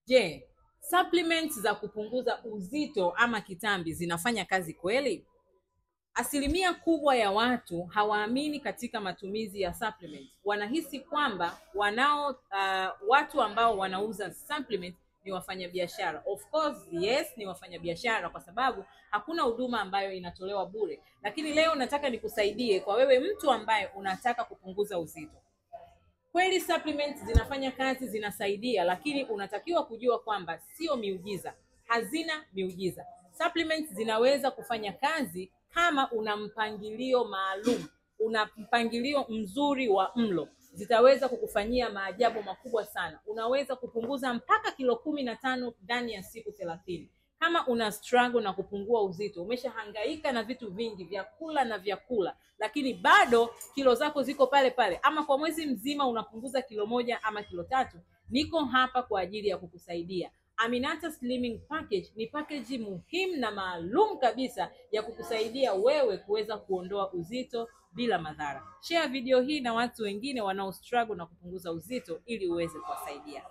Je, supplements za kupunguza uzito ama kitambi zinafanya kazi kweli? Asilimia kubwa ya watu hawaamini katika matumizi ya supplements. Wanahisi kwamba watu ambao wanauza supplements ni wafanyabiashara. Of course, yes, ni wafanyabiashara kwa sababu hakuna huduma ambayo inatolewa bure. Lakini leo nataka nikusaidie kwa wewe mtu ambaye unataka kupunguza uzito. Kweli supplements zinafanya kazi, zinasaidia, lakini unatakiwa kujua kwamba sio miujiza, hazina miujiza. Supplements zinaweza kufanya kazi kama una mpangilio maalum, una mpangilio mzuri wa mlo. Zitaweza kukufanyia maajabu makubwa sana. Unaweza kupunguza mpaka kilo 15 ndani ya siku 30. Kama una struggle na kupungua uzito, umeshahangaika na vitu vingi, vyakula, lakini bado kilo zako ziko pale pale, ama kwa mwezi mzima unapunguza kilo 1 ama kilo 3, niko hapa kwa ajili ya kukusaidia. Aminata Slimming Package ni package muhimu na maalum kabisa ya kukusaidia wewe kuweza kuondoa uzito bila madhara. Share video hii na watu wengine wanao struggle na kupunguza uzito ili uweze kuwasaidia.